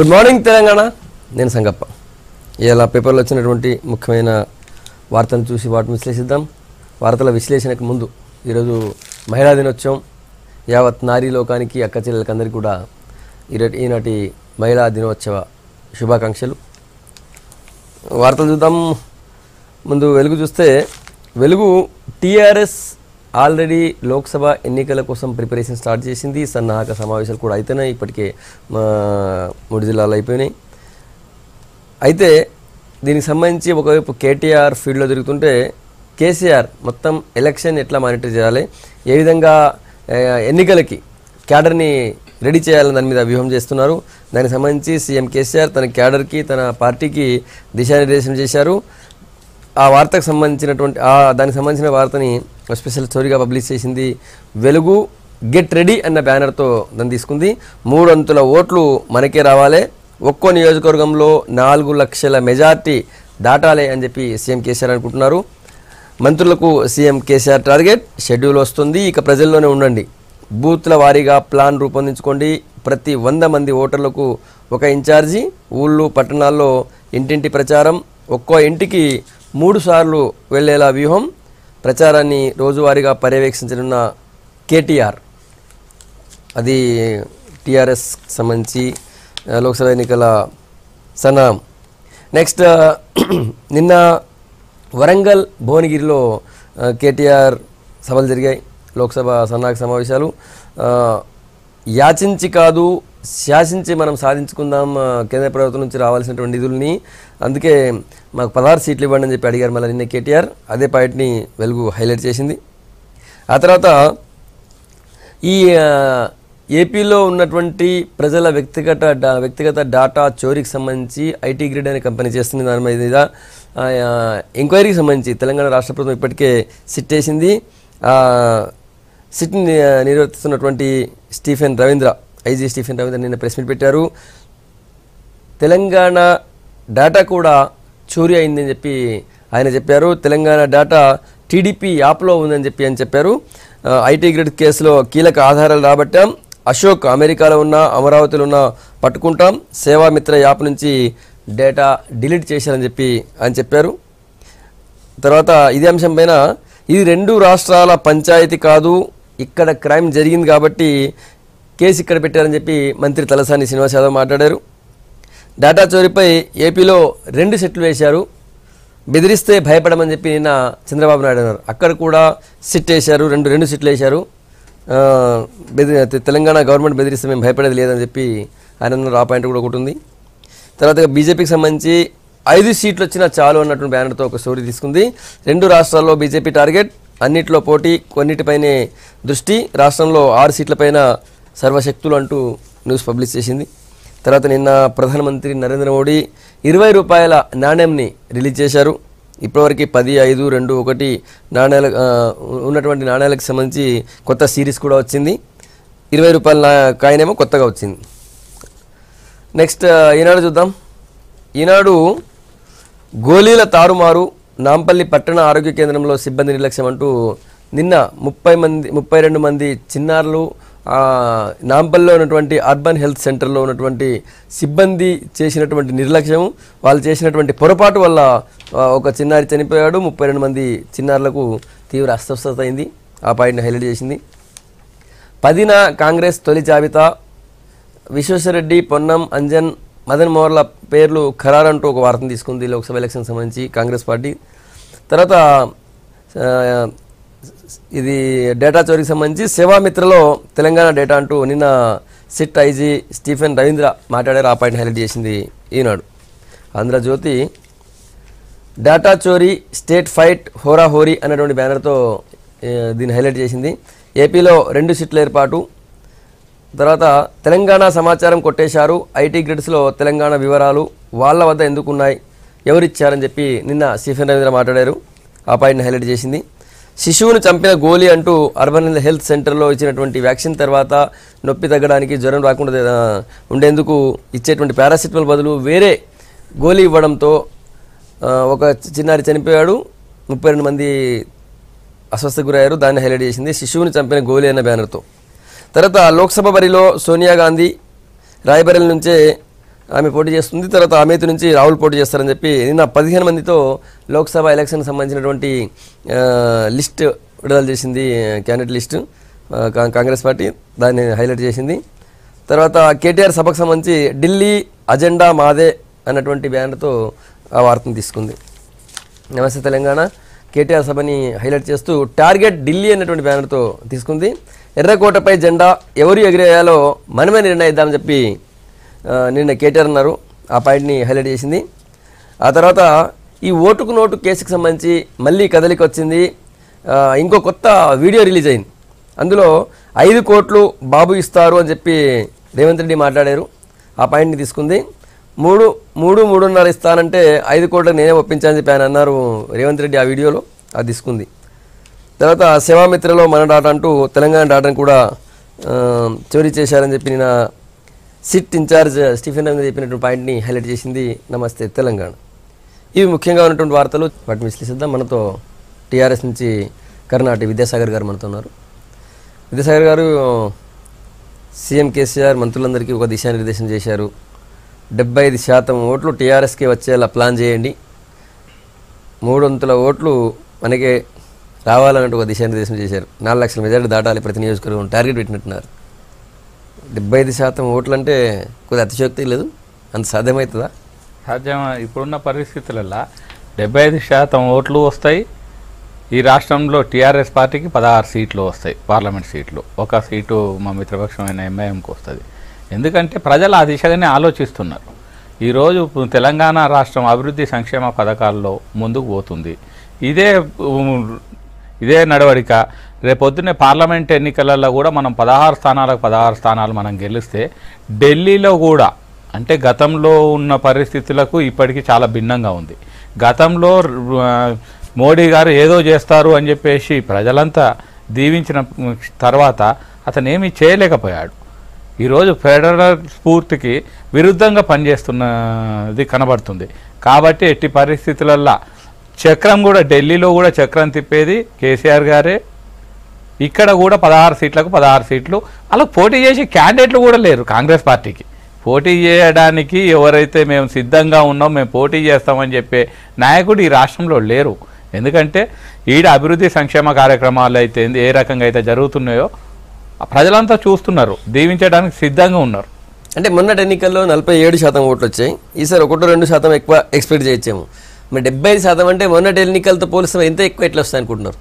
Good morning Telangana. నేను సంగప్ప. ఇలా పేపర్లో వచ్చినటువంటి ముఖ్యమైన వార్తలను చూసి వాటిని విశ్లేషిద్దాం. వార్తల విశ్లేషణకు ముందు ఈరోజు మహిళా దినోత్సవం. యావత్ నారీ లోకానికి, అక్క చెల్లెలకి అందరికీ కూడా ఈనాటి మహిళా దినోత్సవ శుభాకాంక్షలు. వార్తలు చూద్దాం. ముందు వెలుగు చూస్తే, వెలుగు టీఆర్ఎస్ ఆల్రెడీ లోక్సభ ఎన్నికల కోసం ప్రిపరేషన్ స్టార్ట్ చేసింది. సన్నాహక సమావేశాలు కూడా అయితేనే ఇప్పటికే 3 జిల్లాలు అయిపోయినాయి. అయితే దీనికి సంబంధించి ఒకవైపు కేటీఆర్ ఫీల్డ్లో తిరుగుతుంటే, కేసీఆర్ మొత్తం ఎలక్షన్ ఎట్లా మానిటర్ చేయాలి, ఏ విధంగా ఎన్నికలకి క్యాడర్ని రెడీ చేయాలని దాని మీద వ్యూహం చేస్తున్నారు. దానికి సంబంధించి సీఎం కేసీఆర్ తన క్యాడర్కి, తన పార్టీకి దిశానిర్దేశం చేశారు. ఆ వార్తకు సంబంధించినటువంటి దానికి సంబంధించిన వార్తని స్పెషల్ స్టోరీగా పబ్లిష్ చేసింది వెలుగు. గెట్ రెడీ అన్న బ్యానర్తో దాన్ని తీసుకుంది. 3 అంతుల ఓట్లు మనకే రావాలి, ఒక్కో నియోజకవర్గంలో 4 లక్షల మెజార్టీ దాటాలి అని చెప్పి సీఎం కేసీఆర్ అనుకుంటున్నారు. మంత్రులకు సీఎం కేసీఆర్ టార్గెట్. షెడ్యూల్ వస్తుంది, ఇక ప్రజల్లోనే ఉండండి, బూత్ల వారీగా ప్లాన్ రూపొందించుకోండి, ప్రతి 100 మంది ఓటర్లకు ఒక ఇన్ఛార్జి, ఊళ్ళు పట్టణాల్లో ఇంటింటి ప్రచారం, ఒక్కో ఇంటికి 3 సార్లు వెళ్లేలా వ్యూహం, ప్రచారాన్ని రోజువారీగా పర్యవేక్షించనున్న కేటీఆర్. అది టీఆర్ఎస్ సంబంధించి లోక్సభ ఎన్నికల సన్నాహం. నెక్స్ట్, నిన్న వరంగల్ భువనగిరిలో కేటీఆర్ సభలు జరిగాయి. లోక్సభ సన్నాహక సమావేశాలు. యాచించి కాదు, శాసించి మనం సాధించుకుందాం కేంద్ర ప్రభుత్వం నుంచి రావాల్సినటువంటి నిధుల్ని, అందుకే మాకు 16 సీట్లు ఇవ్వండి అని చెప్పి అడిగారు మళ్ళీ నిన్న కేటీఆర్. అదే పాయింట్ని వెలుగు హైలైట్ చేసింది. ఆ తర్వాత ఈ ఏపీలో ఉన్నటువంటి ప్రజల వ్యక్తిగత డాటా చోరీకి సంబంధించి ఐటీ గ్రిడ్ అనే కంపెనీ చేస్తున్న దాని మీద ఎంక్వైరీకి సంబంధించి తెలంగాణ రాష్ట్ర ప్రభుత్వం ఇప్పటికే సిట్ వేసింది. సిట్ని నిర్వర్తిస్తున్నటువంటి ఐజీ స్టీఫెన్ రవీంద్ర నిన్న ప్రెస్ మీట్ పెట్టారు. తెలంగాణ డేటా కూడా చోరీ అయిందని చెప్పి ఆయన చెప్పారు. తెలంగాణ డేటా టీడీపీ యాప్లో ఉందని చెప్పారు. ఐటీ గ్రిడ్ కేసులో కీలక ఆధారాలు రాబట్టాం, అశోక్ అమెరికాలో ఉన్న, అమరావతిలో ఉన్న పట్టుకుంటాం, సేవామిత్ర యాప్ నుంచి డేటా డిలీట్ చేశారని చెప్పి ఆయన చెప్పారు. తర్వాత ఇదే అంశం పైన, ఇది 2 రాష్ట్రాల పంచాయతీ కాదు, ఇక్కడ క్రైమ్ జరిగింది కాబట్టి కేసు ఇక్కడ పెట్టారని చెప్పి మంత్రి తలసాని శ్రీనివాస్ యాదవ్ మాట్లాడారు. డేటా చోరీపై ఏపీలో 2 సెట్లు వేశారు, బెదిరిస్తే భయపడమని చెప్పి నిన్న చంద్రబాబు నాయుడు అన్నారు. అక్కడ కూడా సిట్ వేశారు, 2 సిట్లు వేశారు. తెలంగాణ గవర్నమెంట్ బెదిరిస్తే మేము భయపడేది లేదని చెప్పి ఆయన అన్నారు. ఆ పాయింట్ కూడా ఒకటి ఉంది. తర్వాత బీజేపీకి సంబంధించి 5 సీట్లు వచ్చినా చాలు అన్నటువంటి బ్యానర్తో ఒక స్టోరీ తీసుకుంది. 2 రాష్ట్రాల్లో బీజేపీ టార్గెట్, అన్నిట్లో పోటీ, కొన్నిటిపైనే దృష్టి, రాష్ట్రంలో 6 సీట్లపైన సర్వశక్తులు అంటూ న్యూస్ పబ్లిష్ చేసింది. తర్వాత నిన్న ప్రధానమంత్రి నరేంద్ర మోడీ 20 రూపాయల నాణ్యంని రిలీజ్ చేశారు. ఇప్పటివరకు 10, 5, 2, 1 నాణ్యాల ఉన్నటువంటి నాణ్యాలకు సంబంధించి కొత్త సిరీస్ కూడా వచ్చింది. 20 రూపాయల కాయిన్ ఏమో కొత్తగా వచ్చింది. నెక్స్ట్ ఈనాడు చూద్దాం. ఈనాడు గోళీల తారుమారు, నాంపల్లి పట్టణ ఆరోగ్య కేంద్రంలో సిబ్బంది నిర్లక్ష్యం అంటూ నిన్న 32 మంది చిన్నారులు నాంపల్లిలో ఉన్నటువంటి అర్బన్ హెల్త్ సెంటర్లో ఉన్నటువంటి సిబ్బంది చేసినటువంటి నిర్లక్ష్యం, వాళ్ళు చేసినటువంటి పొరపాటు వల్ల ఒక చిన్నారి చనిపోయాడు. 32 మంది చిన్నారులకు తీవ్ర అస్వస్థత అయింది. ఆ పాయింట్ని హైలైట్ చేసింది. 10న కాంగ్రెస్ తొలి జాబితా, విశ్వేశ్వరరెడ్డి, పొన్నం, అంజన్, మదన్ మోహర్ల పేర్లు ఖరారంటూ ఒక వార్తను తీసుకుంది లోక్సభ ఎలక్షన్ సంబంధించి కాంగ్రెస్ పార్టీ. తర్వాత ఇది డేటా చోరీకి సంబంధించి సేవామిత్రలో తెలంగాణ డేటా అంటూ నిన్న సిట్ ఐజీ స్టీఫెన్ రవీంద్ర మాట్లాడారు. ఆ పాయింట్ హైలైట్ చేసింది ఈనాడు. ఆంధ్రజ్యోతి డేటా చోరీ స్టేట్ ఫైట్ హోరాహోరీ అన్నటువంటి బ్యానర్తో దీన్ని హైలైట్ చేసింది. ఏపీలో 2 సీట్ల ఏర్పాటు. తర్వాత తెలంగాణ సమాచారం కొట్టేశారు, ఐటీ గ్రిడ్స్లో తెలంగాణ వివరాలు వాళ్ళ వద్ద ఎందుకున్నాయి, ఎవరిచ్చారని చెప్పి నిన్న స్టీఫెన్ రవీంద్ర మాట్లాడారు. ఆ పాయింట్ని హైలైట్ చేసింది. శిశువును చంపిన గోలీ అంటూ అర్బన్ హెల్త్ సెంటర్లో ఇచ్చినటువంటి వ్యాక్సిన్ తర్వాత నొప్పి తగ్గడానికి, జ్వరం రాకుండా ఉండేందుకు ఇచ్చేటువంటి పారాసిటమాల్ బదులు వేరే గోలీ ఇవ్వడంతో ఒక చిన్నారి చనిపోయాడు, 32 మంది అస్వస్థకు గురయ్యారు. దాన్ని హైలైట్ చేసింది శిశువుని చంపిన గోలీ అన్న బ్యానర్తో. తర్వాత లోక్సభ బరిలో సోనియా గాంధీ రాయబరేలీ నుంచే ఆమె పోటీ చేస్తుంది. తర్వాత అమేథీ నుంచి రాహుల్ పోటీ చేస్తారని చెప్పి నిన్న 15 మందితో లోక్సభ ఎలక్షన్కి సంబంధించినటువంటి లిస్ట్ విడుదల చేసింది. క్యాండిడేట్ లిస్టు కాంగ్రెస్ పార్టీ దాన్ని హైలైట్ చేసింది. తర్వాత కేటీఆర్ సభకు సంబంధించి ఢిల్లీ అజెండా మాదే అన్నటువంటి బ్యానర్తో ఆ వార్తను తీసుకుంది. నమస్తే తెలంగాణ కేటీఆర్ సభని హైలైట్ చేస్తూ టార్గెట్ ఢిల్లీ అన్నటువంటి బ్యానర్తో తీసుకుంది. ఎర్రకోటపై జెండా ఎవరు ఎగిరేయాలో మనమే నిర్ణయిద్దామని చెప్పి నిన్న కేటీఆర్ అన్నారు. ఆ పాయింట్ని హైలైట్ చేసింది. ఆ తర్వాత ఈ ఓటుకు నోటు కేసుకు సంబంధించి మళ్ళీ కదలిక వచ్చింది. ఇంకో కొత్త వీడియో రిలీజ్ అయింది. అందులో 5 కోట్లు బాబు ఇస్తారు అని చెప్పి రేవంత్ రెడ్డి మాట్లాడారు. ఆ పాయింట్ని తీసుకుంది. 3.5 ఇస్తానంటే 5 కోట్లకు నేనే ఒప్పించానని చెప్పి ఆయన అన్నారు రేవంత్ రెడ్డి ఆ వీడియోలో. అది తీసుకుంది. తర్వాత సేవామిత్రలో మన డాటా అంటూ తెలంగాణ డాటాను కూడా చోరీ చేశారని చెప్పి నిన్న సిట్ ఇన్ఛార్జ్ స్టీఫెన్ రవీంద్ర చెప్పినటువంటి పాయింట్ని హైలైట్ చేసింది నమస్తే తెలంగాణ. ఇవి ముఖ్యంగా ఉన్నటువంటి వార్తలు. వాటిని విశ్లేషిద్దాం. మనతో టీఆర్ఎస్ నుంచి కర్ణాటక విద్యాసాగర్ గారు మనతో ఉన్నారు. విద్యాసాగర్ గారు, సీఎం కేసీఆర్ మంత్రులందరికీ ఒక దిశానిర్దేశం చేశారు. 75% ఓట్లు టీఆర్ఎస్కి వచ్చేలా ప్లాన్ చేయండి, 300 ఓట్లు మనకే రావాలన్నట్టు ఒక దిశానిర్దేశం చేశారు. 4 లక్షల మెజార్టీ దాటాలి ప్రతి నియోజకవర్గం టార్గెట్ పెట్టినట్టున్నారు. 75% ఓట్లు అంటే కొద్దిగా అతిశయోక్తి లేదు, అంత సాధ్యమవుతుందా? సాధ్యం. ఇప్పుడున్న పరిస్థితులలో 75% ఓట్లు వస్తాయి. ఈ రాష్ట్రంలో టీఆర్ఎస్ పార్టీకి 16 సీట్లు వస్తాయి, పార్లమెంట్ సీట్లు. 1 సీటు మా మిత్రపక్షమైన ఎంఐఎంకి వస్తుంది. ఎందుకంటే ప్రజలు ఆ దిశగానే ఆలోచిస్తున్నారు. ఈరోజు తెలంగాణ రాష్ట్రం అభివృద్ధి సంక్షేమ పథకాల్లో ముందుకు పోతుంది. ఇదే నడవడిక రేపొద్దునే పార్లమెంట్ ఎన్నికలలో కూడా మనం 16 స్థానాలు మనం గెలిస్తే ఢిల్లీలో కూడా అంటే గతంలో ఉన్న పరిస్థితులకు ఇప్పటికీ చాలా భిన్నంగా ఉంది. గతంలో మోడీ గారు ఏదో చేస్తారు అని చెప్పేసి ప్రజలంతా దీవించిన తర్వాత అతను ఏమీ చేయలేకపోయాడు. ఈరోజు ఫెడరల్ స్ఫూర్తికి విరుద్ధంగా పనిచేస్తున్నది కనబడుతుంది. కాబట్టి ఎట్టి పరిస్థితులల్లో చక్రం కూడా ఢిల్లీలో కూడా చక్రం తిప్పేది కేసీఆర్ గారే. ఇక్కడ కూడా 16 సీట్లకు 16 సీట్లు. అలా పోటీ చేసి క్యాండిడేట్లు కూడా లేరు. కాంగ్రెస్ పార్టీకి పోటీ చేయడానికి ఎవరైతే మేము సిద్ధంగా ఉన్నాం, మేము పోటీ చేస్తామని చెప్పే నాయకుడు ఈ రాష్ట్రంలో లేరు. ఎందుకంటే ఈడ అభివృద్ధి సంక్షేమ కార్యక్రమాలు అయితే ఏ రకంగా అయితే జరుగుతున్నాయో ప్రజలంతా చూస్తున్నారు, దీవించడానికి సిద్ధంగా ఉన్నారు. అంటే మొన్నటి ఎన్నికల్లో 47% ఓట్లు వచ్చాయి. ఈసారి 1-2% ఎక్కువ ఎక్స్పెక్ట్ చేయొచ్చేమో. మరి 75% అంటే మొన్నటి ఎన్నికలతో పోలిస్తే ఎంత ఎక్కువ ఎట్లా వస్తాయి అనుకుంటున్నారు?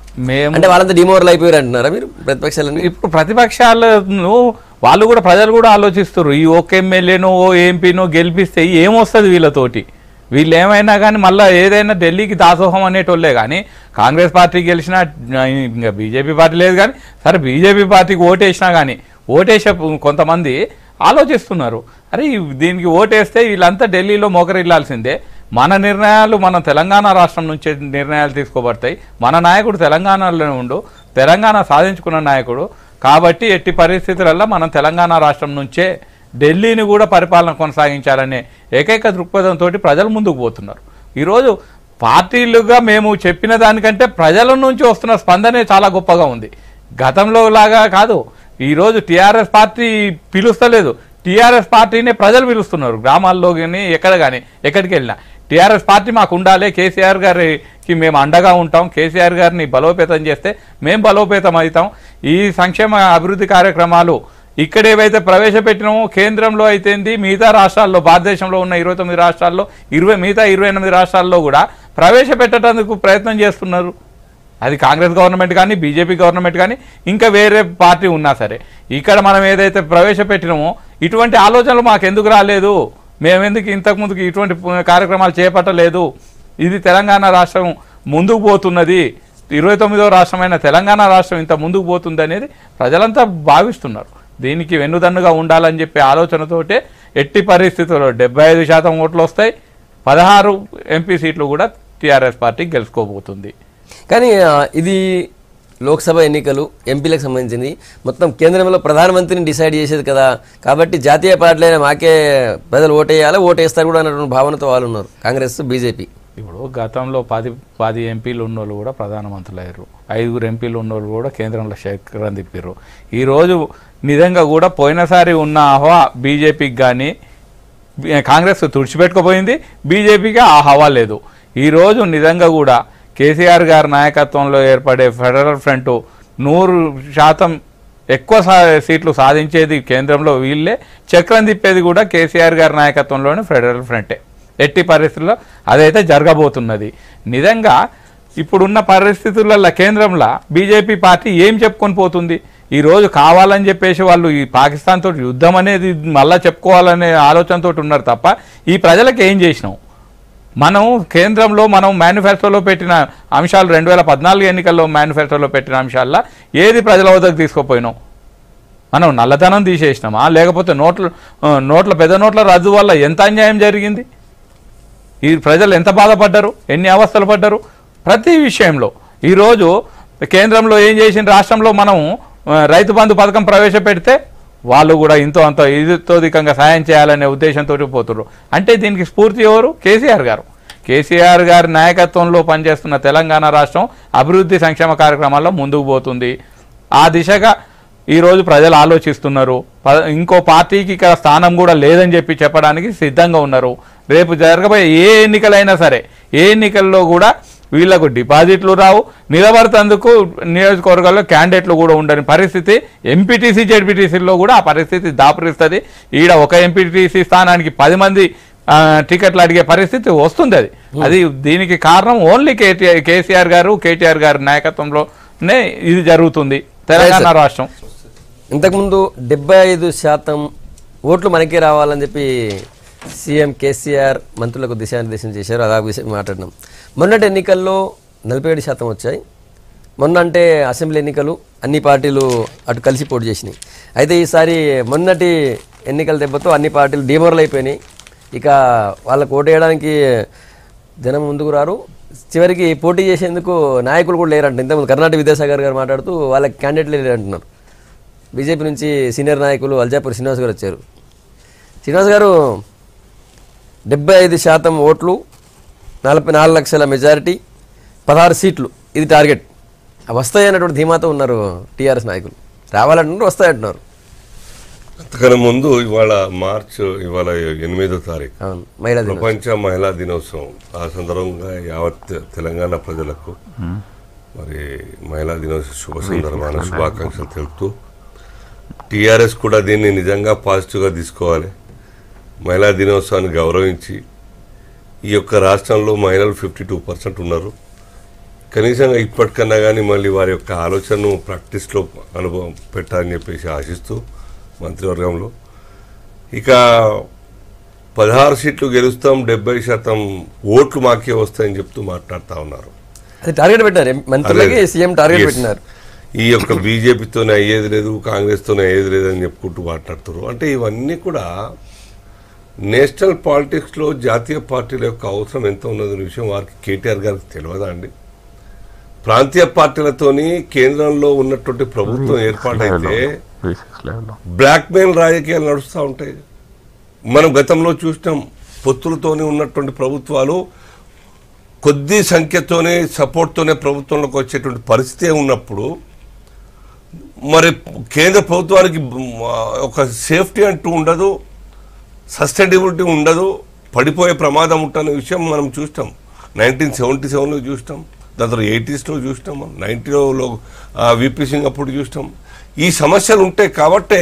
అంటే వాళ్ళంతా డిమోరల్ అయిపోయారు అంటున్నారా మీరు ప్రతిపక్షాలను? ఇప్పుడు ప్రతిపక్షాలను వాళ్ళు కూడా ప్రజలు కూడా ఆలోచిస్తారు. ఈ ఒక ఎమ్మెల్యేనో ఓ ఎంపీనో గెలిపిస్తే ఏమొస్తుంది వీళ్ళతోటి? వీళ్ళు ఏమైనా కానీ మళ్ళీ ఏదైనా ఢిల్లీకి దాసోహం అనేటోళ్ళే. కానీ కాంగ్రెస్ పార్టీ గెలిచినా ఇంకా బీజేపీ పార్టీ లేదు. కానీ సరే బీజేపీ పార్టీకి ఓటేసినా కానీ ఓటేసే కొంతమంది ఆలోచిస్తున్నారు, అరే దీనికి ఓటేస్తే వీళ్ళంతా ఢిల్లీలో మోకరిల్లాల్సిందే, మన నిర్ణయాలు మన తెలంగాణ రాష్ట్రం నుంచే నిర్ణయాలు తీసుకోబడతాయి, మన నాయకుడు తెలంగాణలోనే ఉండు, తెలంగాణ సాధించుకున్న నాయకుడు కాబట్టి ఎట్టి పరిస్థితులలో మనం తెలంగాణ రాష్ట్రం నుంచే ఢిల్లీని కూడా పరిపాలన కొనసాగించాలనే ఏకైక దృక్పథంతో ప్రజలు ముందుకు పోతున్నారు. ఈరోజు పార్టీలుగా మేము చెప్పిన దానికంటే ప్రజల నుంచి వస్తున్న స్పందనే చాలా గొప్పగా ఉంది. గతంలో లాగా కాదు. ఈరోజు టీఆర్ఎస్ పార్టీ పిలుస్తలేదు, టీఆర్ఎస్ పార్టీనే ప్రజలు పిలుస్తున్నారు. గ్రామాల్లో కానీ ఎక్కడ కానీ ఎక్కడికి వెళ్ళినా టీఆర్ఎస్ పార్టీ మాకు ఉండాలి, కేసీఆర్ గారికి మేము అండగా ఉంటాం, కేసీఆర్ గారిని బలోపేతం చేస్తే మేము బలోపేతం అవుతాం. ఈ సంక్షేమ అభివృద్ధి కార్యక్రమాలు ఇక్కడ ఏవైతే ప్రవేశపెట్టినామో కేంద్రంలో అయితేంది, మిగతా రాష్ట్రాల్లో భారతదేశంలో ఉన్న 29 రాష్ట్రాల్లో మిగతా 28 రాష్ట్రాల్లో కూడా ప్రవేశపెట్టడానికి ప్రయత్నం చేస్తున్నారు. అది కాంగ్రెస్ గవర్నమెంట్ కానీ బీజేపీ గవర్నమెంట్ కానీ ఇంకా వేరే పార్టీ ఉన్నా సరే. ఇక్కడ మనం ఏదైతే ప్రవేశపెట్టినామో ఇటువంటి ఆలోచనలు మాకు ఎందుకు రాలేదు, మేమెందుకు ఇంతకుముందుకు ఇటువంటి కార్యక్రమాలు చేపట్టలేదు, ఇది తెలంగాణ రాష్ట్రం ముందుకు పోతున్నది, 29వ రాష్ట్రమైన తెలంగాణ రాష్ట్రం ఇంత ముందుకు పోతుంది అనేది ప్రజలంతా భావిస్తున్నారు. దీనికి వెన్నుదన్నుగా ఉండాలని చెప్పే ఆలోచనతోటే ఎట్టి పరిస్థితుల్లో 75% ఓట్లు వస్తాయి, 16 ఎంపీ సీట్లు కూడా టీఆర్ఎస్ పార్టీ గెలుచుకోబోతుంది. కానీ ఇది లోక్సభ ఎన్నికలు ఎంపీలకు సంబంధించింది, మొత్తం కేంద్రంలో ప్రధానమంత్రిని డిసైడ్ చేసేది కదా, కాబట్టి జాతీయ పార్టీలైన మాకే ప్రజలు ఓటేయాలి, ఓటేస్తారు కూడా అన్నటువంటి భావనతో వాళ్ళు ఉన్నారు కాంగ్రెస్ బీజేపీ. ఇప్పుడు గతంలో 10 ఎంపీలు ఉన్నోళ్ళు కూడా ప్రధానమంత్రులు అయ్యారు, 5 ఎంపీలు ఉన్నోళ్ళు కూడా కేంద్రంలో చక్రం తిప్పారు. ఈరోజు నిజంగా కూడా పోయినసారి ఉన్న ఆహ్వా బీజేపీకి కానీ కాంగ్రెస్ తుడిచిపెట్టుకుపోయింది, బీజేపీకి ఆ హవా లేదు. ఈరోజు నిజంగా కూడా కేసీఆర్ గారి నాయకత్వంలో ఏర్పడే ఫెడరల్ ఫ్రంట్ 100% ఎక్కువ సీట్లు సాధించేది కేంద్రంలో వీళ్ళే, చక్రం తిప్పేది కూడా కేసీఆర్ గారి నాయకత్వంలోనే ఫెడరల్ ఫ్రంటే. ఎట్టి పరిస్థితుల్లో అదైతే జరగబోతున్నది. నిజంగా ఇప్పుడున్న పరిస్థితులలో కేంద్రంలో బీజేపీ పార్టీ ఏం చెప్పుకొని పోతుంది? ఈరోజు కావాలని చెప్పేసి వాళ్ళు ఈ పాకిస్తాన్ తోటి యుద్ధం అనేది మళ్ళా చెప్పుకోవాలనే ఆలోచనతో ఉన్నారు తప్ప ఈ ప్రజలకు ఏం చేసినాం? మనం కేంద్రంలో మనం మేనిఫెస్టోలో పెట్టిన అంశాలు 2014 ఎన్నికల్లో మేనిఫెస్టోలో పెట్టిన అంశాల్లో ఏది ప్రజల వద్దకు తీసుకుపోయినాం? మనం నల్లధనం తీసేసినామా, లేకపోతే నోట్ల పెద్ద నోట్ల రద్దు వల్ల ఎంత అన్యాయం జరిగింది? ఈ ప్రజలు ఎంత బాధపడ్డారు, ఎన్ని అవస్థలు పడ్డారు? ప్రతి విషయంలో ఈరోజు కేంద్రంలో ఏం చేసిన, రాష్ట్రంలో మనం రైతు బంధు పథకం ప్రవేశపెడితే వాళ్ళు కూడా ఇంతో అంత ఇదితోధికంగా సాయం చేయాలనే ఉద్దేశంతో పోతున్నారు. అంటే దీనికి స్ఫూర్తి ఎవరు? కేసీఆర్ గారు. కేసీఆర్ గారి నాయకత్వంలో పనిచేస్తున్న తెలంగాణ రాష్ట్రం అభివృద్ధి సంక్షేమ కార్యక్రమాల్లో ముందుకు పోతుంది. ఆ దిశగా ఈరోజు ప్రజలు ఆలోచిస్తున్నారు. ఇంకో పార్టీకి ఇక్కడ స్థానం కూడా లేదని చెప్పడానికి సిద్ధంగా ఉన్నారు. రేపు జరగబోయే ఏ ఎన్నికలైనా సరే, ఏ ఎన్నికల్లో కూడా వీళ్లకు డిపాజిట్లు రావు, నిలబడతందుకు నియోజకవర్గాల్లో క్యాండిడేట్లు కూడా ఉండని పరిస్థితి. ఎంపీటీసీ జెడ్పీటీసీల్లో కూడా ఆ పరిస్థితి దాపురిస్తుంది. ఈడ ఒక ఎంపీటీసీ స్థానానికి 10 మంది టికెట్లు అడిగే పరిస్థితి వస్తుంది. అది దీనికి కారణం ఓన్లీ కేసీఆర్ గారు, కేటీఆర్ గారి నాయకత్వంలోనే ఇది జరుగుతుంది తెలంగాణ రాష్ట్రం. ఇంతకుముందు 75% ఓట్లు మనకే రావాలని చెప్పి సీఎం కేసీఆర్ మంత్రులకు దిశానిర్దేశం చేశారు. అలా విషయం మాట్లాడినాం. మొన్నటి ఎన్నికల్లో 47% వచ్చాయి. మొన్న అంటే అసెంబ్లీ ఎన్నికలు అన్ని పార్టీలు అటు కలిసి పోటీ చేసినాయి. అయితే ఈసారి మొన్నటి ఎన్నికల దెబ్బతో అన్ని పార్టీలు డిమోరల్ అయిపోయినాయి. ఇక వాళ్ళకు ఓటు వేయడానికి జనం ముందుకు రారు. చివరికి పోటీ చేసేందుకు నాయకులు కూడా లేరంట. ఇంతకుముందు కర్ణాటక విద్యాసాగర్ గారు మాట్లాడుతూ వాళ్ళకి క్యాండిడేట్లు లేరంటున్నారు. బీజేపీ నుంచి సీనియర్ నాయకులు అల్జాపూర్ శ్రీనివాస్ గారు వచ్చారు. శ్రీనివాస్ గారు, 75% ఓట్లు, 44 లక్షల మెజారిటీ, 16 సీట్లు, ఇది టార్గెట్. వస్తాయి అన్నటువంటి ధీమాతో ఉన్నారు టీఆర్ఎస్ నాయకులు. రావాలంటున్నారు, వస్తాయంటున్నారు. అంతకన్నా ముందు ఇవాళ 8వ తారీఖు ప్రపంచ మహిళా దినోత్సవం. ఆ సందర్భంగా యావత్ తెలంగాణ ప్రజలకు మరి మహిళా దినోత్సవ శుభ సందర్భాన శుభాకాంక్షలు తెలుపుతూ, టీఆర్ఎస్ కూడా దీన్ని నిజంగా పాజిటివ్గా తీసుకోవాలి. మహిళా దినోత్సవాన్ని గౌరవించి, ఈ యొక్క రాష్ట్రంలో మహిళలు 52% ఉన్నారు. కనీసం ఇప్పటికన్నా కానీ మళ్ళీ వారి యొక్క ఆలోచనను ప్రాక్టీస్లో అనుభవం పెట్టాలని చెప్పేసి ఆశిస్తూ మంత్రివర్గంలో ఇక 16 సీట్లు గెలుస్తాం, 70% ఓట్లు మాకే వస్తాయని చెప్తూ మాట్లాడుతూ ఉన్నారు. టార్గెట్ పెట్టారు మంత్రులకి, సీఎం టార్గెట్ పెట్టినారు. ఈ యొక్క బీజేపీతోనే అయ్యేది లేదు, కాంగ్రెస్తోనే అయ్యేది లేదని చెప్పుకుంటూ మాట్లాడుతున్నారు. అంటే ఇవన్నీ కూడా నేషనల్ పాలిటిక్స్లో జాతీయ పార్టీల యొక్క అవసరం ఎంత ఉన్నదనే విషయం వారికి కేటీఆర్ గారికి తెలియదా అండి? ప్రాంతీయ పార్టీలతోని కేంద్రంలో ఉన్నటువంటి ప్రభుత్వం ఏర్పాటైతే బ్లాక్మెయిల్ రాజకీయాలు నడుస్తూ ఉంటాయి. మనం గతంలో చూసినాం, పొత్తులతోనే ఉన్నటువంటి ప్రభుత్వాలు కొద్ది సంఖ్యతోనే సపోర్ట్తోనే ప్రభుత్వంలోకి వచ్చేటువంటి పరిస్థితి ఉన్నప్పుడు మరి కేంద్ర ప్రభుత్వానికి ఒక సేఫ్టీ అంటూ ఉండదు, సస్టైనబిలిటీ ఉండదు, పడిపోయే ప్రమాదం ఉంటున్న విషయం మనం చూస్తాం. 1977లో చూస్తాం, దాని తర్వాత 80sలో చూస్తాం, 90లో విపి సింగ్ అప్పుడు చూస్తాం. ఈ సమస్యలు ఉంటాయి. కాబట్టే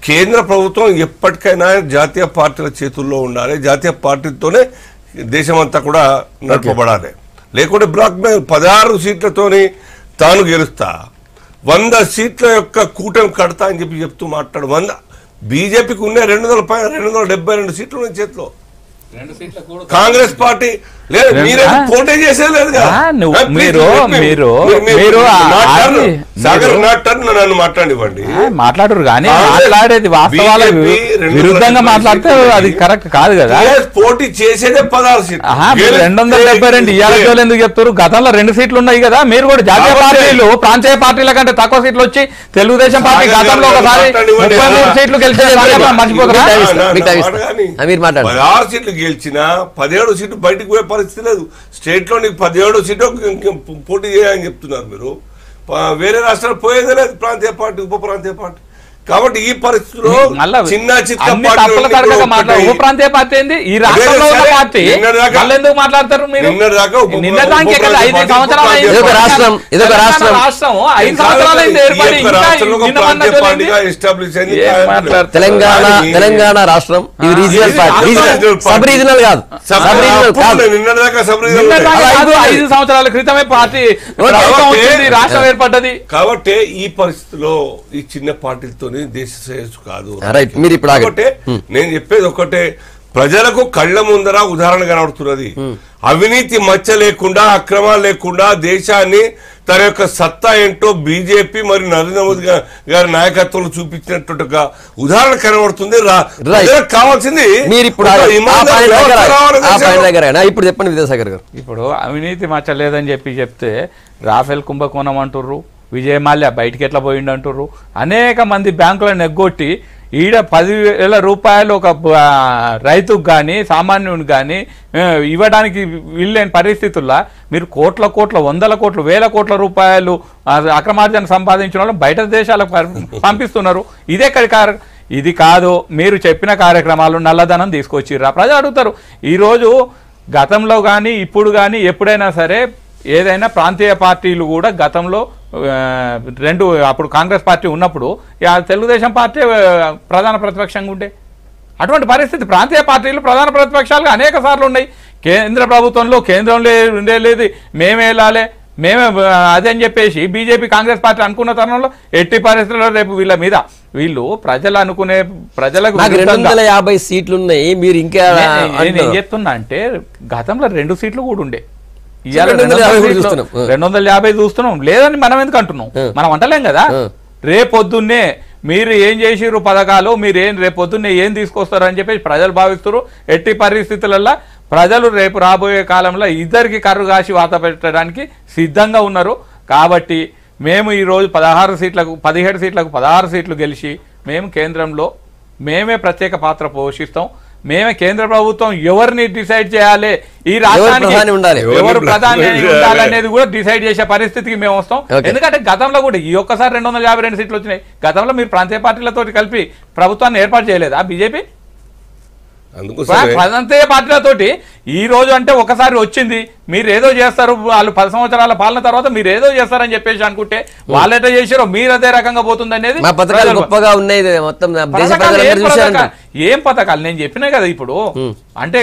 కేంద్ర ప్రభుత్వం ఎప్పటికైనా జాతీయ పార్టీల చేతుల్లో ఉండాలి, జాతీయ పార్టీతోనే దేశమంతా కూడా నడపబడాలి. లేకుంటే బ్లాక్ మెయిల్ 16 సీట్లతోని తాను గెలుస్తా, 100 సీట్ల యొక్క కూటమి కడతా అని చెప్తూ మాట్లాడు. బీజేపీకి ఉన్న 272 సీట్లు ఉన్న చేతిలో. కాంగ్రెస్ పార్టీ లేదు, మీరే పోటీ చేసేది లేదు కదా. నన్ను మాట్లాడివ్వండి. మాట్లాడరు కానీ మాట్లాడేది వాస్తవాల విరుద్ధంగా మాట్లాడితే అది కరెక్ట్ కాదు కదా. పోటీ చేసేదే 16 సీట్లు. 272 ఇవాళ ఎందుకు చెప్తారు? గతంలో 2 సీట్లు ఉన్నాయి కదా. మీరు కూడా జాతీయ పార్టీలు ప్రాంతీయ పార్టీల కంటే తక్కువ సీట్లు వచ్చి తెలుగుదేశం పార్టీ గతంలో ఒకసారి 33 సీట్లు గెలిచేది మర్చిపోతారా? 16 సీట్లు గెలిచినా 17 సీట్లు బయటకు పోయే పరిస్థితి లేదు. స్టేట్ లో నీకు 17 సీట్లు పోటీ చేయాలని చెప్తున్నారు మీరు. వేరే రాష్ట్రాలు పోయేదే లేదు ప్రాంతీయ పార్టీ, ఉప ప్రాంతీయ పార్టీ. కాబట్టి ఈ పరిస్థితిలో మళ్ళా చిన్న చిత్త అన్ని తప్పుల తడకగా మాట్లాడు. ఓ ప్రాంతీయ పార్టీ ఏంది? ఈ రాష్ట్రంలో ఉన్న పార్టీ మళ్ళీ ఎందుకు మాట్లాడతారు మీరు? నిన్నదానికే కదా 5 సంవత్సరాలు అయింది. ఇదొక రాష్ట్రం, ఇదొక రాష్ట్రం. రాష్ట్రం 5 సంవత్సరాలు అయింది ఏర్పడి. తెలంగాణ రాష్ట్రం ఇది రీజనల్ పార్టీ, సబ్ రీజనల్ కాదు. సబ్ రీజనల్ కాదు. 5 సంవత్సరాల క్రితమే పార్టీ రాష్ట్రం ఏర్పడ్డది. కాబట్టి ఈ పరిస్థితిలో ఈ చిన్న పార్టీలతో దేశ శ్రేయస్సు కాదు. మీరు ఇప్పుడు ఒకటే నేను చెప్పేది ఒకటే, ప్రజలకు కళ్ళ ముందర ఉదాహరణ కనబడుతున్నది. అవినీతి మచ్చ లేకుండా, అక్రమాలు లేకుండా దేశాన్ని తన యొక్క సత్తా ఏంటో బీజేపీ మరియు నరేంద్ర మోదీ గారి నాయకత్వంలో చూపించినట్టు ఉదాహరణ కనబడుతుంది. కావాల్సింది మీరు ఇప్పుడు ఇప్పుడు చెప్పండి విద్యాసాగర్ గారు. ఇప్పుడు అవినీతి మచ్చ లేదని చెప్తే రాఫెల్ కుంభకోణం అంటుర్రు, విజయ్ మాల్యా బయటికి ఎట్లా పోయిండు అంటుర్రు, అనేక మంది బ్యాంకులను ఎగ్గొట్టి ఈడ 10,000 రూపాయలు ఒక రైతుకు కానీ సామాన్యునికి కానీ ఇవ్వడానికి వీల్లేని పరిస్థితుల్లో మీరు కోట్ల వందల కోట్లు వేల కోట్ల రూపాయలు అక్రమార్జన సంపాదించిన వాళ్ళు బయట దేశాలకు పంపిస్తున్నారు. ఇది కాదు. మీరు చెప్పిన కార్యక్రమాలు నల్లధనం తీసుకొచ్చిర్రా ప్రజలు అడుగుతారు. ఈరోజు గతంలో కానీ ఇప్పుడు కానీ ఎప్పుడైనా సరే ఏదైనా ప్రాంతీయ పార్టీలు కూడా గతంలో అప్పుడు కాంగ్రెస్ పార్టీ ఉన్నప్పుడు తెలుగుదేశం పార్టీ ప్రధాన ప్రతిపక్షంగా ఉండే అటువంటి పరిస్థితి ప్రాంతీయ పార్టీలు ప్రధాన ప్రతిపక్షాలుగా అనేక సార్లు ఉన్నాయి. కేంద్ర ప్రభుత్వంలో కేంద్రంలో ఉండేది మేమే వెళ్ళాలి మేమే అదే అని చెప్పేసి బీజేపీ కాంగ్రెస్ పార్టీ అనుకున్న తరుణంలో ఎట్టి పరిస్థితుల్లో రేపు వీళ్ళు ప్రజలు అనుకునే ప్రజలకు 250 సీట్లు ఉన్నాయి. మీరు ఇంకా నేను చెప్తున్నా అంటే గతంలో 2 సీట్లు కూడా ఉండే, ఇవాళ 250 చూస్తున్నాం. లేదని మనం ఎందుకు అంటున్నాం? మనం అంటలేం కదా. రేపొద్దున్నే మీరు ఏం చేసిర్రు పథకాలు, మీరు రేపొద్దున్నే ఏం తీసుకొస్తారు అని చెప్పేసి ప్రజలు భావిస్తారు. ఎట్టి పరిస్థితులలో ప్రజలు రేపు రాబోయే కాలంలో ఇద్దరికి కర్రు కాసి వాత పెట్టడానికి సిద్ధంగా ఉన్నారు. కాబట్టి మేము ఈరోజు 17 సీట్లకు 16 సీట్లు గెలిచి మేము కేంద్రంలో మేమే ప్రత్యేక పాత్ర పోషిస్తాం. మేమే కేంద్ర ప్రభుత్వం ఎవరిని డిసైడ్ చేయాలి, ఈ రాష్ట్రానికి ఎవరు ప్రధాని ఉండాలనేది కూడా డిసైడ్ చేసే పరిస్థితికి మేము వస్తాం. ఎందుకంటే గతంలో కూడా ఈ ఒక్కసారి 252 సీట్లు వచ్చినాయి. గతంలో మీరు ప్రాంతీయ పార్టీలతో కలిపి ప్రభుత్వాన్ని ఏర్పాటు చేయలేదా బీజేపీ? ప్రాంతీయ పార్టీలతోటి ఈ రోజు అంటే ఒకసారి వచ్చింది, మీరు ఏదో చేస్తారు, వాళ్ళు 10 సంవత్సరాల పాలన తర్వాత మీరు ఏదో చేస్తారని చెప్పేసి అనుకుంటే వాళ్ళు ఎట్లా చేశారో మీరు అదే రకంగా పోతుంది అనేది. ఏం పథకాలు నేను చెప్పినా కదా. ఇప్పుడు అంటే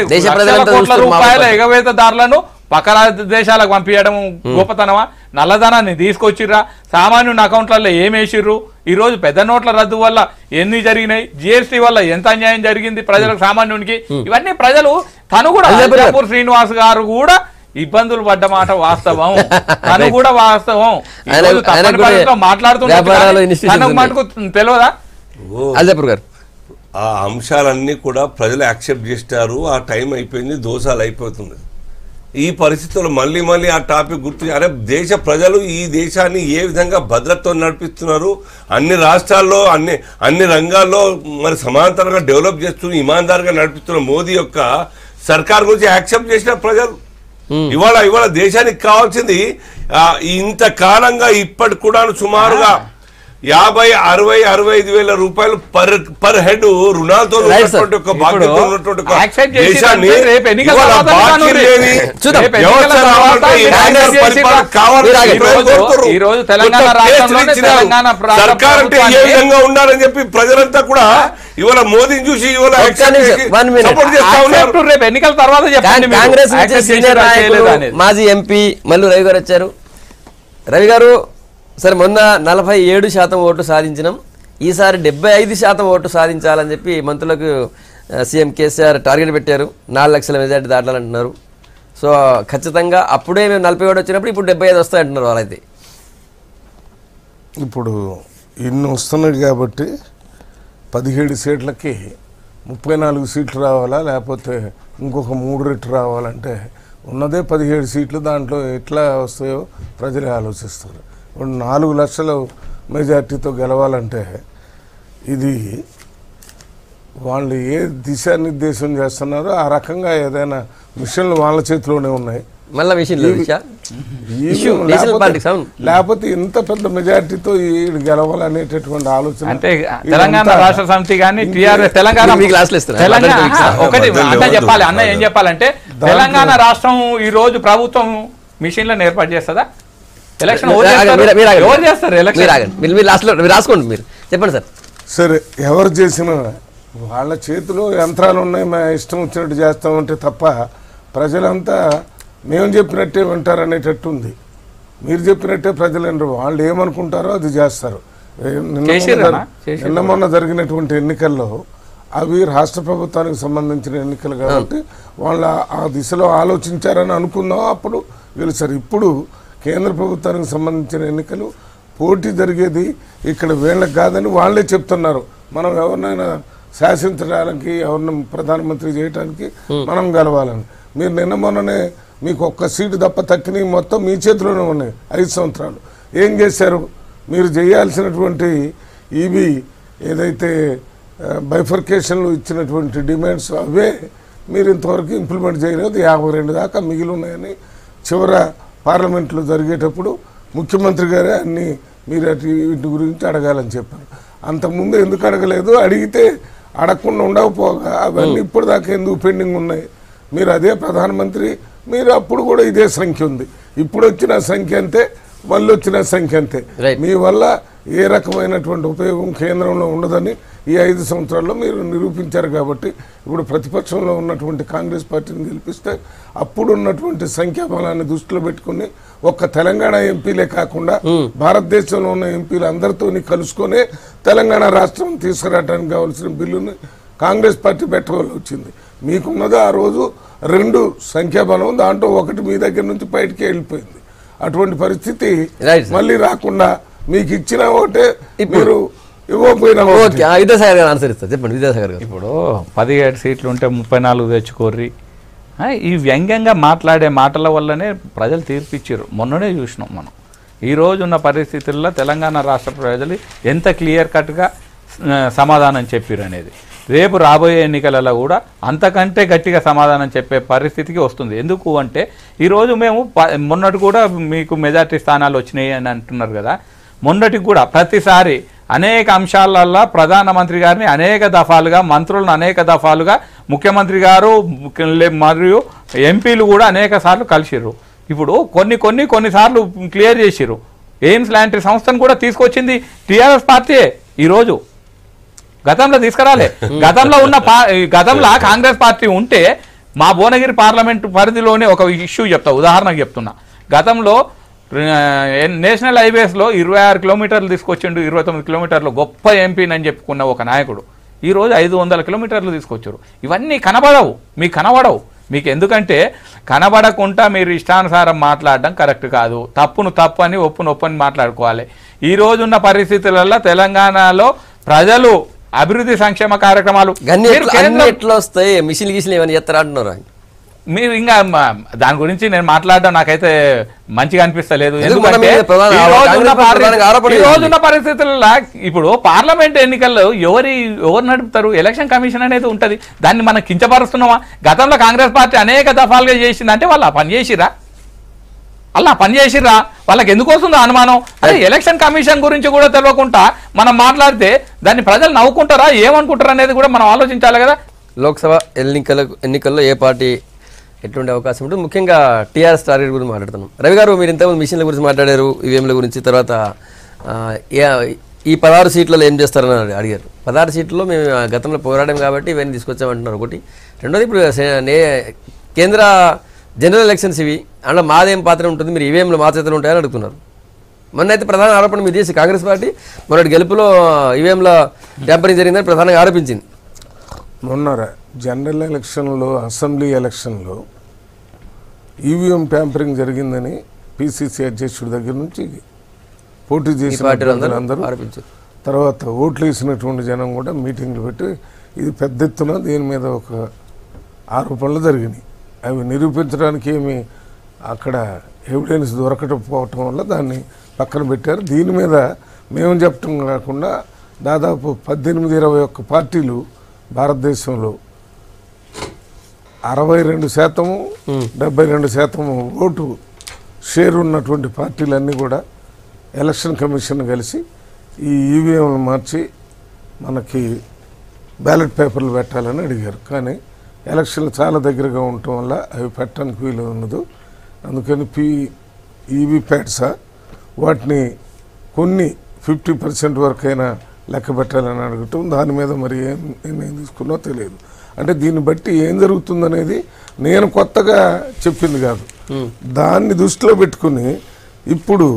కోట్ల రూపాయల ఎగవేతదారులను పక్క దేశాలకు పంపించడం గొప్పతనమా? నల్లధనాన్ని తీసుకొచ్చిర్రా? సామాన్యుని అకౌంట్లలో ఏమేసిర్రు? ఈ రోజు పెద్ద నోట్ల రద్దు వల్ల ఎన్ని జరిగినాయి, జిఎస్టీ వల్ల ఎంత అన్యాయం జరిగింది ప్రజలకు, సామాన్యునికి. ఇవన్నీ ప్రజలు తను కూడా అజాపూర్ శ్రీనివాస్ గారు కూడా ఇబ్బందులు పడ్డ మాట వాస్తవం, తను కూడా వాస్తవం. మాట్లాడుతున్న మటుకు తెలియదా అజాపూర్ గారు? ఆ అంశాలన్నీ కూడా ప్రజలు యాక్సెప్ట్ చేస్తారు. ఆ టైం అయిపోయింది, దోషాలు అయిపోతుంది. ఈ పరిస్థితుల్లో మళ్ళీ ఆ టాపిక్ గుర్తు, అరే దేశ ప్రజలు ఈ దేశాన్ని ఏ విధంగా భద్రతతో నడిపిస్తున్నారు, అన్ని రాష్ట్రాల్లో అన్ని రంగాల్లో మరి సమాంతరంగా డెవలప్ చేస్తూ ఇమాందారుగా నడిపిస్తున్న మోదీ యొక్క సర్కార్ గురించి యాక్సెప్ట్ చేసిన ప్రజలు. ఇవాళ దేశానికి కావాల్సింది ఇంతకాలంగా ఇప్పటి కూడా సుమారుగా 50-60-65 వేల రూపాయలు పర్ హెడ్ రుణాలతో ఉండాలని చెప్పి ప్రజలంతా కూడా ఇవాళ మోదీని చూసి ఎన్నికల తర్వాత కాంగ్రెస్ మాజీ ఎంపీ మల్లు రవి గారు వచ్చారు. రవి గారు, సరే మొన్న 47% ఓట్లు సాధించినాం, ఈసారి 75% ఓట్లు సాధించాలని చెప్పి మంత్రులకు సీఎం కేసీఆర్ టార్గెట్ పెట్టారు. 4 లక్షల మెజార్టీ దాటాలంటున్నారు. సో ఖచ్చితంగా అప్పుడే మేము 47 వచ్చినప్పుడు ఇప్పుడు 75 వస్తాయంటున్నారు వాళ్ళైతే. ఇప్పుడు ఇన్ని వస్తున్నాయి కాబట్టి 17 సీట్లకి 34 సీట్లు రావాలా, లేకపోతే ఇంకొక 3 రెట్లు రావాలంటే ఉన్నదే 17 సీట్లు, దాంట్లో ఎట్లా వస్తాయో ప్రజలే ఆలోచిస్తారు. ఇప్పుడు 4 లక్షల మెజార్టీతో గెలవాలంటే ఇది వాళ్ళు ఏ దిశానిర్దేశం చేస్తున్నారో ఆ రకంగా ఏదైనా మిషన్లు వాళ్ళ చేతిలోనే ఉన్నాయి. మళ్ళీ మిషన్ ఇష్యూ నేషనల్ పాలిటిక్స్ అవును. లేకపోతే ఇంత పెద్ద మెజారిటీతో గెలవాలనేటటువంటి ఆలోచన అంటే తెలంగాణ రాష్ట్ర సమితి కానీ టీఆర్ఎస్ తెలంగాణ మీకు క్లాసులు ఇస్తారా? తెలంగాణ ఒకటి అన్న చెప్పాలి, అన్న ఏం చెప్పాలంటే తెలంగాణ రాష్ట్రం ఈ రోజు ప్రభుత్వం మిషన్లను ఏర్పాటు చేస్తుందా? ఎలక్షన్ ఎవరు చేస్తారు? ఎలక్షన్ మీరు లాస్ట్లో మీరు రాసుకోండి, మీరు చెప్పండి సార్. సరే, ఎవరు చేసినా వాళ్ళ చేతిలో యంత్రాలు ఉన్నాయి, మా ఇష్టం వచ్చినట్టు చేస్తామంటే తప్ప ప్రజలంతా మేము చెప్పినట్టే వింటారు అనేటట్టు ఉంది. మీరు చెప్పినట్టే ప్రజలు వినరు, వాళ్ళు ఏమనుకుంటారో అది చేస్తారు. నిన్న మొన్న జరిగినటువంటి ఎన్నికల్లో అవి రాష్ట్ర ప్రభుత్వానికి సంబంధించిన ఎన్నికలు కాబట్టి వాళ్ళ ఆ దిశలో ఆలోచించారని అనుకుందాం, అప్పుడు గెలిచారు. ఇప్పుడు కేంద్ర ప్రభుత్వానికి సంబంధించిన ఎన్నికలు పోటీ జరిగేది ఇక్కడ వీళ్ళకి కాదని వాళ్ళే చెప్తున్నారు. మనం ఎవరినైనా శాసించడానికి, ఎవరిని ప్రధానమంత్రి చేయడానికి మనం గెలవాలని. మీరు నిన్న మొన్ననే మీకు ఒక్క సీటు తప్ప తక్కినవి మొత్తం మీ చేతిలోనే ఉన్నాయి 5 సంవత్సరాలు. ఏం చేశారు? మీరు చేయాల్సినటువంటి ఇవి ఏదైతే బైఫర్కేషన్లు ఇచ్చినటువంటి డిమాండ్స్ అవే మీరు ఇంతవరకు ఇంప్లిమెంట్ చేయలేదు. 52 దాకా మిగిలి ఉన్నాయని చివర పార్లమెంట్లో జరిగేటప్పుడు ముఖ్యమంత్రి గారే అన్ని మీరు వీటి గురించి అడగాలని చెప్పారు. అంతకుముందు ఎందుకు అడగలేదు? అడిగితే అడగకుండా ఉండకపోగా అవన్నీ ఇప్పుడు దాకా ఎందుకు పెండింగ్ ఉన్నాయి? మీరు అదే ప్రధానమంత్రి, మీరు అప్పుడు కూడా ఇదే సంఖ్య ఉంది. ఇప్పుడు వచ్చిన సంఖ్య అంతే, మళ్ళీ వచ్చిన సంఖ్య అంతే. మీ వల్ల ఏ రకమైనటువంటి ఉపయోగం కేంద్రంలో ఉండదని ఈ 5 సంవత్సరాల్లో మీరు నిరూపించారు. కాబట్టి ఇప్పుడు ప్రతిపక్షంలో ఉన్నటువంటి కాంగ్రెస్ పార్టీని గెలిపిస్తే అప్పుడు ఉన్నటువంటి సంఖ్యాబలాన్ని దృష్టిలో పెట్టుకుని ఒక్క తెలంగాణ ఎంపీలే కాకుండా భారతదేశంలో ఉన్న ఎంపీలు అందరితో కలుసుకొని తెలంగాణ రాష్ట్రం తీసుకురావడానికి కావాల్సిన బిల్లుని కాంగ్రెస్ పార్టీ పెట్టవలసి వచ్చింది. మీకున్నది ఆ రోజు 2 సంఖ్యాబలం, దాంట్లో 1 మీ దగ్గర నుంచి బయటికి వెళ్ళిపోయింది. అటువంటి పరిస్థితి మళ్ళీ రాకుండా మీకు ఇచ్చిన ఒకటే, మీరు ఇవ్వకపోయినా విద్యాసాగర్ గారు ఆన్సర్ ఇస్తారు. చెప్పండి విద్యాసాగర్ గారు. ఇప్పుడు 17 సీట్లు ఉంటే 34 తెచ్చుకోర్రి, ఈ వ్యంగ్యంగా మాట్లాడే మాటల వల్లనే ప్రజలు తీర్పిచ్చారు. మొన్ననే చూసినాం మనం. ఈ రోజు ఉన్న పరిస్థితుల్లో తెలంగాణ రాష్ట్ర ప్రజలు ఎంత క్లియర్ కట్గా సమాధానం చెప్పారు అనేది. రేపు రాబోయే ఎన్నికలలో కూడా అంతకంటే గట్టిగా సమాధానం చెప్పే పరిస్థితికి వస్తుంది. ఎందుకు అంటే ఈరోజు మేము మొన్నటి కూడా మీకు మెజార్టీ స్థానాలు వచ్చినాయి అని అంటున్నారు కదా, మొన్నటికి కూడా ప్రతిసారి అనేక అంశాలల్లో ప్రధానమంత్రి గారిని అనేక దఫాలుగా, మంత్రులను అనేక దఫాలుగా ముఖ్యమంత్రి గారు మరియు ఎంపీలు కూడా అనేక సార్లు కలిసిర్రు. ఇప్పుడు కొన్నిసార్లు క్లియర్ చేసిర్రు. ఎయిమ్స్ లాంటి సంస్థను కూడా తీసుకొచ్చింది టీఆర్ఎస్ పార్టీయే. ఈరోజు గతంలో తీసుకురాలే. గతంలో కాంగ్రెస్ పార్టీ ఉంటే మా భువనగిరి పార్లమెంటు పరిధిలోనే ఒక ఇష్యూ చెప్తా, ఉదాహరణకు చెప్తున్నా. గతంలో నేషనల్ హైవేస్లో 26 కిలోమీటర్లు తీసుకొచ్చిండు, 29 కిలోమీటర్లు గొప్ప ఎంపీనని చెప్పుకున్న ఒక నాయకుడు ఈరోజు 500 కిలోమీటర్లు తీసుకొచ్చారు. ఇవన్నీ కనబడవు, మీకు కనబడవు. మీకు ఎందుకంటే కనబడకుండా మీరు ఇష్టానుసారం మాట్లాడడం కరెక్ట్ కాదు. తప్పును తప్పు అని, ఒప్పును ఒప్పని మాట్లాడుకోవాలి. ఈ రోజున్న పరిస్థితులలో తెలంగాణలో ప్రజలు అభివృద్ధి సంక్షేమ కార్యక్రమాలు ఎట్లా వస్తాయి? మిషన్ గీసిలు ఏమని చెప్తారా అంటున్నారు మీరు. ఇంకా దాని గురించి నేను మాట్లాడడం నాకైతే మంచిగా అనిపిస్తలేదు. ఎందుకంటే ఈ రోజున్న పరిస్థితుల్లో ఇప్పుడు పార్లమెంట్ ఎన్నికల్లో ఎవరు నడుపుతారు? ఎలక్షన్ కమిషన్ అనేది ఉంటుంది. దాన్ని మనం కించపరుస్తున్నామా? గతంలో కాంగ్రెస్ పార్టీ అనేక దఫాలుగా చేసిందంటే వాళ్ళు ఆ పని చేసిరా? వాళ్ళకి ఎందుకు వస్తుందో అనుమానం? అదే ఎలక్షన్ కమిషన్ గురించి కూడా తెలియకుండా మనం మాట్లాడితే దాన్ని ప్రజలు నవ్వుకుంటారా, ఏమనుకుంటారా అనేది కూడా మనం ఆలోచించాలి కదా. లోక్సభ ఎన్నికల్లో ఏ పార్టీ ఎటువంటి అవకాశం ఉంటుంది? ముఖ్యంగా టీఆర్ఎస్ టార్గెట్ గురించి మాట్లాడుతున్నాం. రవి గారు, మీరు ఇంతకుముందు మిషన్ల గురించి మాట్లాడారు, ఈవీఎంల గురించి. తర్వాత ఈ 16 సీట్లలో ఏం చేస్తారని అడిగారు. 16 సీట్లలో మేము గతంలో పోరాడాం కాబట్టి ఇవన్నీ తీసుకొచ్చామంటున్నారు ఒకటి. రెండోది, ఇప్పుడు కేంద్ర జనరల్ ఎలక్షన్స్ ఇవి, అందులో మాదేం పాత్ర ఉంటుంది, మీరు ఈవీఎంలు మా చేతులు ఉంటాయని అడుగుతున్నారు. మొన్న అయితే ప్రధాన ఆరోపణ మీరు చేసి కాంగ్రెస్ పార్టీ మొన్నటి గెలుపులో ఈవీఎంల ట్యాంపరింగ్ జరిగిందని ప్రధానంగా ఆరోపించింది. మొన్న జనరల్ ఎలక్షన్లో, అసెంబ్లీ ఎలక్షన్లో ఈవీఎం ట్యాంపరింగ్ జరిగిందని పిసిసి అధ్యక్షుడి దగ్గర నుంచి పోటీ చేసిన అందరూ ఆరోపించారు. తర్వాత ఓట్లు వేసినటువంటి జనం కూడా మీటింగ్లు పెట్టి ఇది పెద్ద ఎత్తున దీని మీద ఒక ఆరోపణలు జరిగినాయి. అవి నిరూపించడానికి ఏమి అక్కడ ఎవిడెన్స్ దొరకకపోవటం వల్ల దాన్ని పక్కన పెట్టారు. దీని మీద మేము చెప్పటం కాకుండా దాదాపు 18-21 పార్టీలు భారతదేశంలో 62%, 72% ఓటు షేర్ ఉన్నటువంటి పార్టీలన్నీ కూడా ఎలక్షన్ కమిషన్ కలిసి ఈ ఈవీఎంలు మార్చి మనకి బ్యాలెట్ పేపర్లు పెట్టాలని అడిగారు. కానీ ఎలక్షన్లు చాలా దగ్గరగా ఉండటం వల్ల అవి పెట్టడానికి వీలు ఉండదు. అందుకని ఈవీప్యాట్స్ వాటిని కొన్ని 50% వరకైనా లెక్క పెట్టాలని అడగటం, దాని మీద మరి ఏం తీసుకున్నో తెలియదు. అంటే దీన్ని బట్టి ఏం జరుగుతుందనేది నేను కొత్తగా చెప్పింది కాదు. దాన్ని దృష్టిలో పెట్టుకుని ఇప్పుడు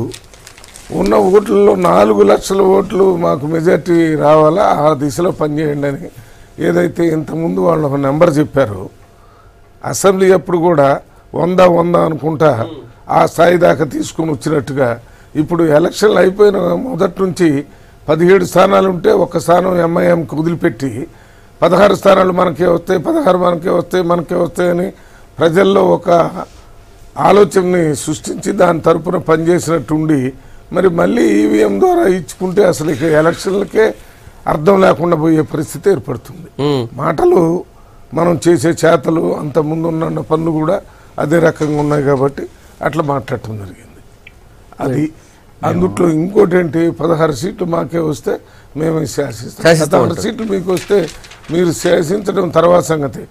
ఉన్న ఓట్లలో 4 లక్షల ఓట్లు మాకు మెజార్టీ రావాలా, ఆ దిశలో పనిచేయండి అని ఏదైతే ఇంతకుముందు వాళ్ళు ఒక నెంబర్ చెప్పారో, అసెంబ్లీ అప్పుడు కూడా 100 అనుకుంటా ఆ స్థాయి దాకా తీసుకుని వచ్చినట్టుగా ఇప్పుడు ఎలక్షన్లు అయిపోయిన మొదటి నుంచి 17 స్థానాలు ఉంటే ఒక స్థానం ఎంఐఎంకి వదిలిపెట్టి 16 స్థానాలు మనకే వస్తాయి, 16 మనకే వస్తాయని ప్రజల్లో ఒక ఆలోచనని సృష్టించి దాని తరపున పనిచేసినట్టుండి మరి మళ్ళీ ఈవీఎం ద్వారా ఇచ్చుకుంటే అసలు ఇక ఎలక్షన్లకే అర్థం లేకుండా పోయే పరిస్థితి ఏర్పడుతుంది. మాటలు మనం చేసే చేతలు అంత ముందు ఉన్న పనులు కూడా అదే రకంగా ఉన్నాయి కాబట్టి అట్లా మాట్లాడటం జరిగింది. అది అందుట్లో ఇంకోటి ఏంటి, 16 సీట్లు మాకే వస్తే మేమే శాసిస్తాం, 16 సీట్లు మీకు వస్తే మీరు శాసించడం తర్వాత సంగతి.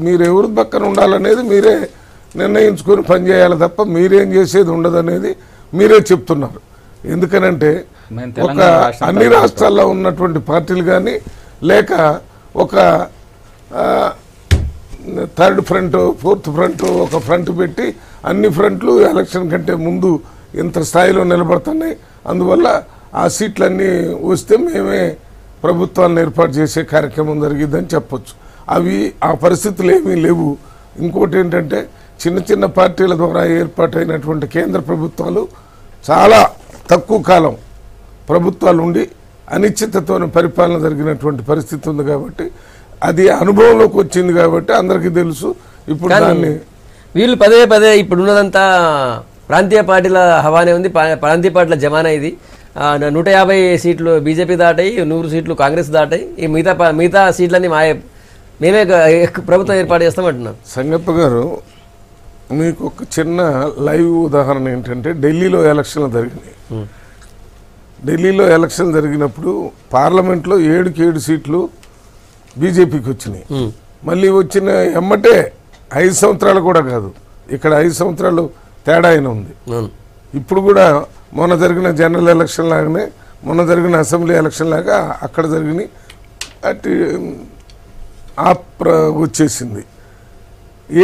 మీరు ఎవరి పక్కన ఉండాలనేది మీరే నిర్ణయించుకొని పనిచేయాలి తప్ప మీరేం చేసేది ఉండదనేది మీరే చెప్తున్నారు. ఎందుకనంటే ఒక అన్ని రాష్ట్రాల్లో ఉన్నటువంటి పార్టీలు కానీ లేక ఒక థర్డ్ ఫ్రంట్, ఫోర్త్ ఫ్రంట్, ఒక ఫ్రంట్ పెట్టి అన్ని ఫ్రంట్లు ఎలక్షన్ కంటే ముందు ఇంత స్థాయిలో నిలబడుతున్నాయి. అందువల్ల ఆ సీట్లన్నీ వస్తే మేమే ప్రభుత్వాలను ఏర్పాటు చేసే కార్యక్రమం జరిగిద్దని చెప్పొచ్చు. ఆ పరిస్థితులు ఏమీ లేవు. ఇంకోటి ఏంటంటే చిన్న చిన్న పార్టీల ద్వారా ఏర్పాటైనటువంటి కేంద్ర ప్రభుత్వాలు చాలా తక్కువ కాలం ప్రభుత్వాలు ఉండి అనిశ్చితతో పరిపాలన జరిగినటువంటి పరిస్థితి ఉంది కాబట్టి అది అనుభవంలోకి వచ్చింది కాబట్టి అందరికీ తెలుసు. ఇప్పుడు దాన్ని వీళ్ళు పదే ఇప్పుడు ఉన్నదంతా ప్రాంతీయ పార్టీల హవానే ఉంది, ప్రాంతీయ పార్టీల జమానా ఇది. 150 సీట్లు బీజేపీ దాటాయి, 100 సీట్లు కాంగ్రెస్ దాటాయి. ఈ మిగతా సీట్లన్నీ మేమే ప్రభుత్వం ఏర్పాటు చేస్తామంటున్నాం. సంగప్ప గారు, మీకు ఒక చిన్న లైవ్ ఉదాహరణ ఏంటంటే ఢిల్లీలో ఎలక్షన్లు జరిగినాయి. ఢిల్లీలో ఎలక్షన్ జరిగినప్పుడు పార్లమెంట్లో 7 సీట్లు బీజేపీకి వచ్చినాయి. మళ్ళీ వచ్చిన ఎమ్మటే 5 సంవత్సరాలు కూడా కాదు, ఇక్కడ 5 సంవత్సరాలు తేడా అయిన ఉంది. ఇప్పుడు కూడా మొన్న జరిగిన జనరల్ ఎలక్షన్ లాగానే మొన్న జరిగిన అసెంబ్లీ ఎలక్షన్ లాగా అక్కడ జరిగినాయి. అటు వచ్చేసింది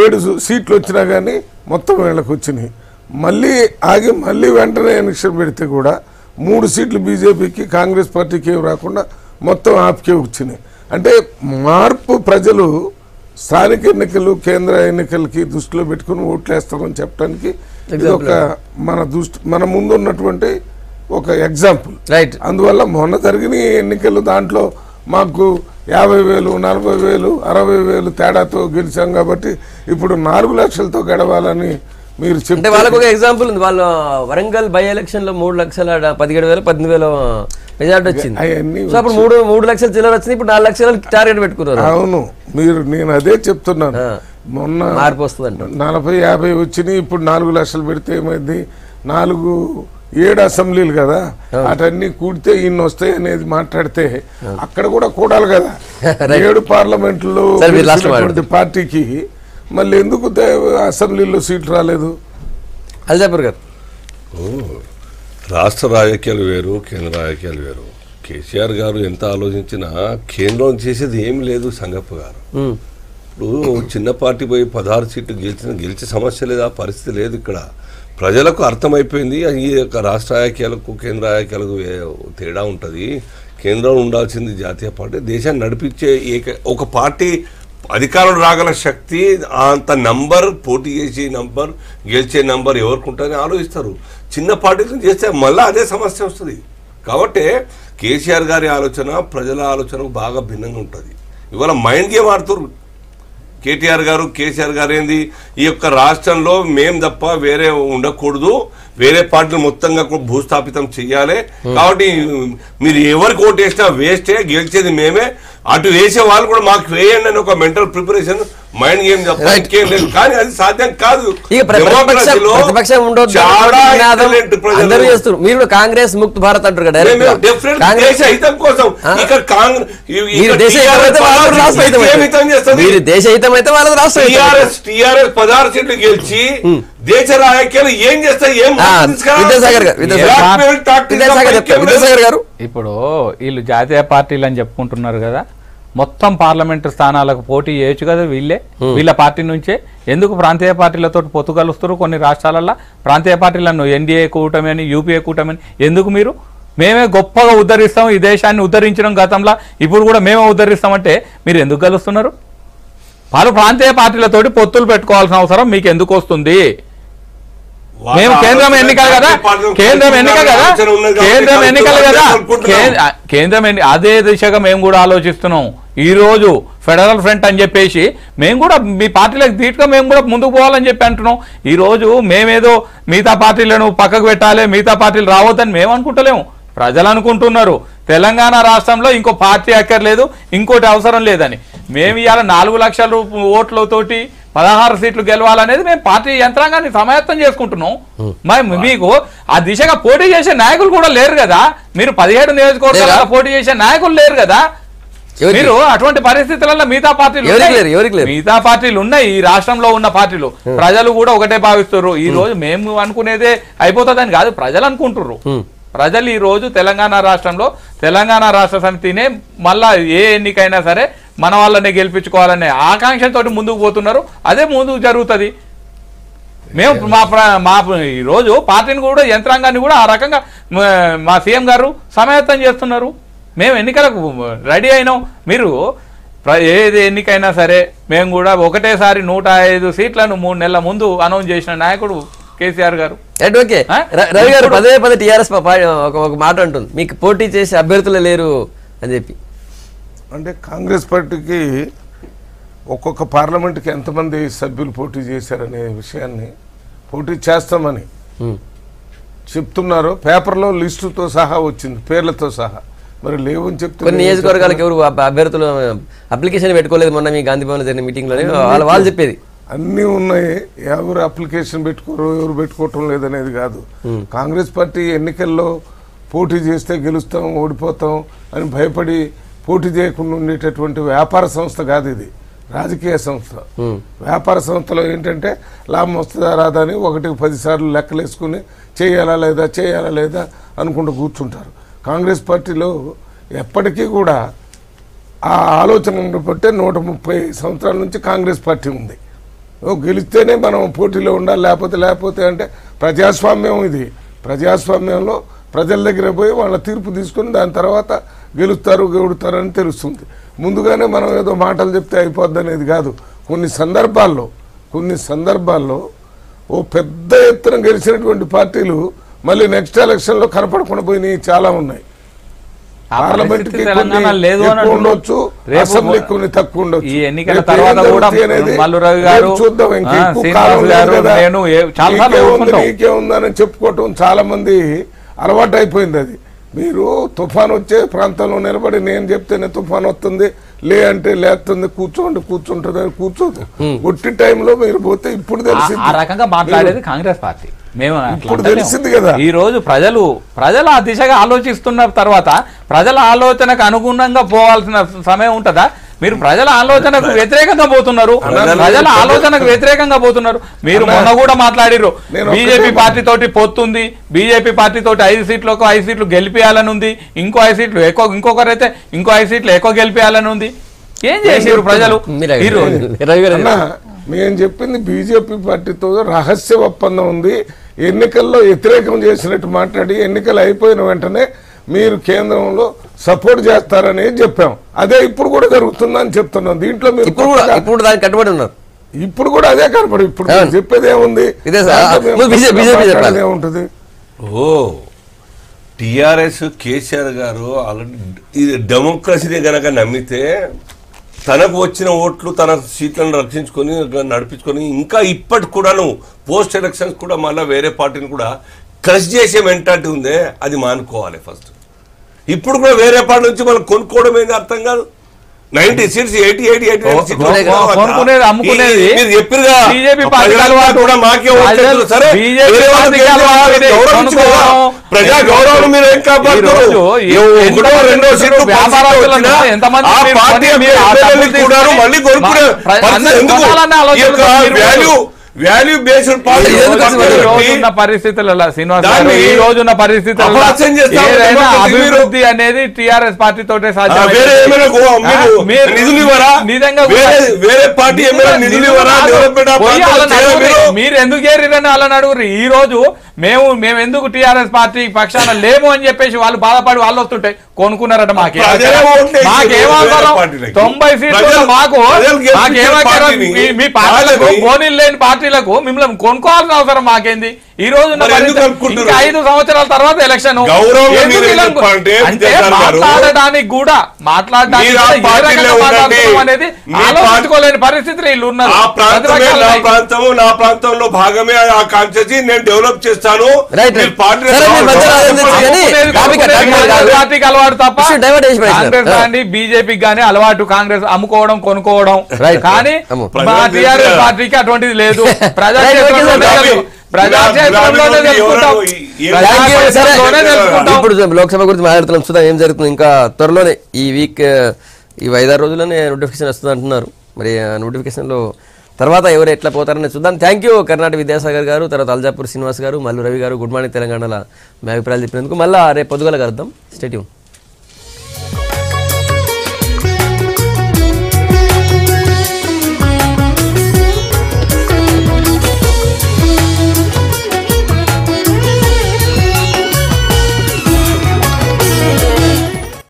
7 సీట్లు వచ్చినా కానీ మొత్తం వీళ్ళకి వచ్చినాయి. మళ్ళీ ఆగి మళ్ళీ వెంటనే ఎలక్షన్ పెడితే కూడా 3 సీట్లు బీజేపీకి, కాంగ్రెస్ పార్టీకి ఏమి రాకుండా మొత్తం ఆప్కే వచ్చినాయి. అంటే మార్పు ప్రజలు స్థానిక ఎన్నికలు, కేంద్ర ఎన్నికలకి దృష్టిలో పెట్టుకుని ఓట్లేస్తామని చెప్పడానికి ఇది ఒక మన ముందు ఉన్నటువంటి ఒక ఎగ్జాంపుల్. రైట్. అందువల్ల మొన్న జరిగిన ఎన్నికలు దాంట్లో మాకు 50,000, 40,000, 60,000 తేడాతో గెలిచాం కాబట్టి ఇప్పుడు 4 లక్షలతో గెలవాలని మీరు చెప్తే వాళ్ళకు ఒక ఎగ్జాంపుల్ ఉంది. వాళ్ళు వరంగల్ బై ఎలక్షన్ లో 3,17,000, 18,000 మెజార్టీ వచ్చింది. అప్పుడు 3 లక్షల చిల్లర వచ్చింది, ఇప్పుడు 4 లక్షల టార్గెట్ పెట్టుకున్నారు. అవును, నేను అదే చెప్తున్నాను. మొన్న మార్పు వస్తుంది, 40-50 వచ్చినాయి, ఇప్పుడు 4 లక్షలు పెడితే ఏమైంది? 7 అసెంబ్లీలు కదా, అటన్నీ కూడితే ఇన్ని వస్తాయి అనేది మాట్లాడితే అక్కడ కూడా కూడాలి కదా. 7 పార్లమెంట్లో పార్టీకి మళ్ళీ ఎందుకు అసెంబ్లీలో సీట్లు రాలేదు? అల్జాపూర్ గారు, రాష్ట్ర రాజకీయాలు వేరు, కేంద్ర రాజకీయాలు వేరు. కేసీఆర్ గారు ఎంత ఆలోచించినా కేంద్రం చేసేది ఏం లేదు. సంగప్ప గారు, ఇప్పుడు చిన్న పార్టీ పోయి 16 సీట్లు గెలిచే సమస్య లేదు, ఆ పరిస్థితి లేదు. ఇక్కడ ప్రజలకు అర్థమైపోయింది ఈ యొక్క రాష్ట్ర రాజకీయాలకు కేంద్ర రాజకీయాలకు తేడా ఉంటుంది. కేంద్రంలో ఉండాల్సింది జాతీయ పార్టీ, దేశాన్ని నడిపించే ఒక పార్టీ అధికారం రాగల శక్తి, అంత నంబర్, పోటీ చేసే నంబర్, గెలిచే నంబర్ ఎవరికి ఉంటుందని ఆలోచిస్తారు. చిన్న పార్టీలు చేస్తే మళ్ళీ అదే సమస్య వస్తుంది. కాబట్టి కేసీఆర్ గారి ఆలోచన ప్రజల ఆలోచనకు బాగా భిన్నంగా ఉంటుంది. ఇవాళ మైండ్ గేమ్ ఆడుతున్నారు కేసీఆర్ గారు. ఏంది, ఈ యొక్క రాష్ట్రంలో మేం తప్ప వేరే ఉండకూడదు, వేరే పార్టీలు మొత్తంగా భూస్థాపితం చెయ్యాలి, కాబట్టి మీరు ఎవరికి ఓటు వేసినా వేస్టే, గెలిచేది మేమే, అటు వేసే వాళ్ళు కూడా మాకు వేయండి అని ఒక మెంటల్ ప్రిపరేషన్ మైండ్ గేమ్ ఇంకేం లేదు. కానీ అది సాధ్యం కాదు. ప్రతిపక్షం ఉండొద్దు, అందరూ చేస్తారు. మీరు కాంగ్రెస్ ముక్త భారత్ అంటారు కదా, దేశ హితం కోసం ఇక్కడ దేశ హితం అయితే వాళ్ళది రాష్ట్రం. టీఆర్ఎస్ 16 సీట్లు గెలిచి దేశ రాజకీయాలు ఏం చేస్తాయి? విద్యాసాగర్ గారు, ఇప్పుడు వీళ్ళు జాతీయ పార్టీలు అని చెప్పుకుంటున్నారు కదా, మొత్తం పార్లమెంటు స్థానాలకు పోటీ చేయొచ్చు కదా వీళ్ళ పార్టీ నుంచే. ఎందుకు ప్రాంతీయ పార్టీలతో పొత్తు కలుస్తారు? కొన్ని రాష్ట్రాలలో ప్రాంతీయ పార్టీలను ఎన్డీఏ కూటమి అని, యూపీఏ కూటమి అని ఎందుకు? మేమే గొప్పగా ఉద్ధరిస్తాం, ఈ దేశాన్ని ఉద్ధరించడం గతంలో, ఇప్పుడు కూడా మేమే ఉద్ధరిస్తామంటే మీరు ఎందుకు కలుస్తున్నారు? వాళ్ళు ప్రాంతీయ పార్టీలతోటి పొత్తులు పెట్టుకోవాల్సిన అవసరం మీకు ఎందుకు వస్తుంది? మేము కేంద్రం ఎన్నికలు కదా, అదే దిశగా మేము కూడా ఆలోచిస్తున్నాం. ఈ రోజు ఫెడరల్ ఫ్రంట్ అని చెప్పేసి మేము కూడా మీ పార్టీలకు ధీటుగా మేము కూడా ముందుకు పోవాలని చెప్పి అంటున్నాం. ఈ రోజు మేమేదో మిగతా పార్టీలను పక్కకు పెట్టాలి, మిగతా పార్టీలు రావద్దని మేము అనుకుంటలేము, ప్రజలు అనుకుంటున్నారు. తెలంగాణ రాష్ట్రంలో ఇంకో పార్టీ అక్కర్లేదు, ఇంకోటి అవసరం లేదని. మేము ఇవాళ 4 లక్షల ఓట్లతోటి 16 సీట్లు గెలవాలనేది మేము పార్టీ యంత్రాంగాన్ని సమాయత్తం చేసుకుంటున్నాం. మీకు ఆ దిశగా పోటీ చేసే నాయకులు కూడా లేరు కదా. మీరు 17 నియోజకవర్గాలలో పోటీ చేసే నాయకులు లేరు కదా. మీరు అటువంటి పరిస్థితులలో మిగతా పార్టీలు ఉన్నాయి, ఈ రాష్ట్రంలో ఉన్న పార్టీలు. ప్రజలు కూడా ఒకటే భావిస్తున్నారు. ఈ రోజు మేము అనుకునేదే అయిపోతుందని కాదు, ప్రజలు అనుకుంటున్నారు. ప్రజలు ఈ రోజు తెలంగాణ రాష్ట్రంలో తెలంగాణ రాష్ట్ర సమితినే మళ్ళా ఏ ఎన్నికైనా సరే మన వాళ్ళనే గెలిపించుకోవాలనే ఆకాంక్షతో ముందుకు పోతున్నారు. అదే ముందుకు జరుగుతుంది. మేము మా ఈరోజు పార్టీని కూడా యంత్రాంగాన్ని కూడా ఆ రకంగా మా సీఎం గారు సమాయత్తం చేస్తున్నారు. మేము ఎన్నికలకు రెడీ అయినాం. మీరు ఏది ఎన్నికైనా సరే మేము కూడా ఒకటేసారి 105 సీట్లను 3 నెలల ముందు అనౌన్స్ చేసిన నాయకుడు కేసీఆర్ గారు. ఓకే, రవి గారు పదే టీఆర్ఎస్ ఒక మాట అంటుంది, మీకు పోటీ చేసే అభ్యర్థులు లేరు అని చెప్పి. అంటే కాంగ్రెస్ పార్టీకి ఒక్కొక్క పార్లమెంట్కి ఎంతమంది సభ్యులు పోటీ చేశారనే విషయాన్ని, పోటీ చేస్తామని చెప్తున్నారు. పేపర్లో లిస్టుతో సహా వచ్చింది, పేర్లతో సహా. మరి లేవు అని చెప్తే కొన్ని నియోజకవర్గాలకు ఎవరు అభ్యర్థులు అప్లికేషన్ పెట్టుకోలేదు. మొన్న మీ గాంధీ భవన్ జరిగిన మీటింగ్లోనే వాళ్ళు చెప్పేది అన్నీ ఉన్నాయి. ఎవరు అప్లికేషన్ పెట్టుకోరు, ఎవరు పెట్టుకోవటం లేదనేది కాదు. కాంగ్రెస్ పార్టీ ఎన్నికల్లో పోటీ చేస్తే గెలుస్తాం, ఓడిపోతాం అని భయపడి పోటీ చేయకుండా ఉండేటటువంటి వ్యాపార సంస్థ కాదు ఇది, రాజకీయ సంస్థ. వ్యాపార సంస్థలో ఏంటంటే లాభం వస్తుందా రాదా అని 1కి 10 సార్లు లెక్కలేసుకుని చేయాలా లేదా అనుకుంటూ కూర్చుంటారు. కాంగ్రెస్ పార్టీలో ఎప్పటికీ కూడా ఆ ఆలోచన ఉండబట్టే 130 సంవత్సరాల నుంచి కాంగ్రెస్ పార్టీ ఉంది. గెలిస్తేనే మనం పోటీలో ఉండాలి, లేకపోతే అంటే ప్రజాస్వామ్యం ఇది. ప్రజాస్వామ్యంలో ప్రజల దగ్గర పోయి వాళ్ళ తీర్పు తీసుకొని దాని తర్వాత గెలుస్తారు గెలుతారని తెలుస్తుంది. ముందుగానే మనం ఏదో మాటలు చెప్తే అయిపోద్ది అనేది కాదు. కొన్ని సందర్భాల్లో ఓ పెద్ద ఎత్తున గెలిచినటువంటి పార్టీలు మళ్ళీ నెక్స్ట్ ఎలక్షన్లో కనపడకుండా పోయినాయి చాలా ఉన్నాయి. పార్లమెంట్కి ఉండొచ్చు, అసెంబ్లీకి కొన్ని తక్కువ ఉండొచ్చు. నీకేముందని చెప్పుకోవటం చాలా మంది అలవాటు అయిపోయింది. అది మీరు తుఫాన్ వచ్చే ప్రాంతంలో నిలబడి నేను చెప్తేనే తుఫాన్ వస్తుంది, లే అంటే లేస్తుంది, కూర్చుంటుంది అని కూర్చోదు. ఒట్టి టైంలో మీరు పోతే ఇప్పుడు తెలిసింది. ఆ రకంగా మాట్లాడేది కాంగ్రెస్ పార్టీ. మేము ఇప్పుడు తెలిసింది కదా. ఈ రోజు ప్రజలు ఆ దిశగా ఆలోచిస్తున్న తర్వాత ప్రజల ఆలోచనకు అనుగుణంగా పోవాల్సిన సమయం ఉంటుందా? మీరు ప్రజల ఆలోచనకు వ్యతిరేకంగా పోతున్నారు. మీరు మొన్న కూడా మాట్లాడిర్రు, బీజేపీ పార్టీ తోటి పొత్తుంది, బీజేపీ పార్టీ తోటి 5 సీట్లు గెలిపియాలని ఉంది, ఇంకో 5 సీట్లు ఎక్కువ, ఇంకొకరైతే ఇంకో 5 సీట్లు ఎక్కువ గెలిపియాలని ఉంది. ఏం చేసారు ప్రజలు? మేము చెప్పింది బీజేపీ పార్టీతో రహస్య ఒప్పందం ఉంది. ఎన్నికల్లో వ్యతిరేకం చేసినట్టు మాట్లాడి ఎన్నికలు అయిపోయిన వెంటనే మీరు కేంద్రంలో సపోర్ట్ చేస్తారని చెప్పాం. అదే ఇప్పుడు కూడా జరుగుతుందని చెప్తున్నాం. దీంట్లో మీరు ఇప్పుడు దానికి కట్టుబడి ఉన్నారు. ఇప్పుడు కూడా అదే కనపడి ఇప్పుడు చెప్పేది ఏముంది? ఏముంటుంది? టిఆర్ఎస్ కేసీఆర్ గారు ఆల్రెడీ ఇది డెమోక్రసీని గనక నమ్మితే తనకు వచ్చిన ఓట్లు తన సీట్లను రక్షించుకొని నడిపించుకొని ఇంకా ఇప్పటి కూడాను పోస్ట్ ఎలక్షన్స్ కూడా మళ్ళీ వేరే పార్టీని కూడా క్రష్ చేసే మెంటాలిటీ ఉందే, అది మానుకోవాలి ఫస్ట్. ఇప్పుడు కూడా వేరే పార్టీ నుంచి మనం కొనుక్కోవడం ఏంది అర్థం కాదు. 90 సీట్స్ 88 కొనుక్కునేది అమ్ముకునేది మీరు చెప్పిరుగా బీజేపీ పార్టీ కూడా మాకే వచ్చేది సరే ప్రజా గౌరవం మీరు ఏం కాపాడుతారు ఒకటో రెండో సీట్లు ఆ పార్టీ కూడా మళ్ళీ కొనుక్కునే ఎందుకు వాల్యూ బేస్డ్ పార్టీ పరిస్థితులలో శ్రీనివాస్ గారు ఈ రోజున్న పరిస్థితుల్లో ఏదైనా అభివృద్ధి అనేది టిఆర్ఎస్ పార్టీ తోటే సాధ్యం. వేరే పార్టీ మీరు ఎందుకు చేరిరని వాళ్ళని అడుగురు. ఈ రోజు మేము ఎందుకు టిఆర్ఎస్ పార్టీ పక్షాన లేము అని చెప్పేసి వాళ్ళు బాధపడి వాళ్ళు వస్తుంటాయి కొనుక్కున్నారట. మాకేమవసరం 90 సీట్లు మాకేమో మీ పార్టీలకు పోనీలు లేని పార్టీలకు మిమ్మల్ని కొనుక్కోవాల్సిన అవసరం మాకేంది? ఈ రోజు 5 సంవత్సరాల తర్వాత ఎలక్షన్ మాట్లాడడానికి కూడా అనేది ఆలోచించుకోలేని పరిస్థితులు వీళ్ళు ఉన్నారు. నా ప్రాంతంలో భాగమే ఆ కాన్స్టిట్యూన్సీ నేను డెవలప్ చేస్తాను. పార్టీకి అలవాటు తప్ప కాంగ్రెస్ కానీ బీజేపీకి కానీ అలవాటు కాంగ్రెస్ అమ్ముకోవడం కొనుక్కోవడం. కానీ మా టీఆర్ఎస్ పార్టీకి అటువంటిది లేదు. ఇప్పుడు లోక్సభ గురించి మాట్లాడుతున్నాం. చూద్దాం ఏం జరుగుతుంది. ఇంకా త్వరలోనే ఈ వీక్ ఈ 5-6 రోజుల్లోనే నోటిఫికేషన్ వస్తుంది అంటున్నారు. మరి ఆ నోటిఫికేషన్లో తర్వాత ఎవరు ఎట్లా పోతారని చూద్దాం. థ్యాంక్ యూ కర్ణాటక విద్యాసాగర్ గారు, తర్వాత అల్జాపూర్ శ్రీనివాస్ గారు, మల్లు రవి గారు. గుడ్ మార్నింగ్ తెలంగాణలో మీ అభిప్రాయాలు చెప్పినందుకు. మళ్ళీ రేపు పొద్దుగల కలుద్దాం. Stay tune.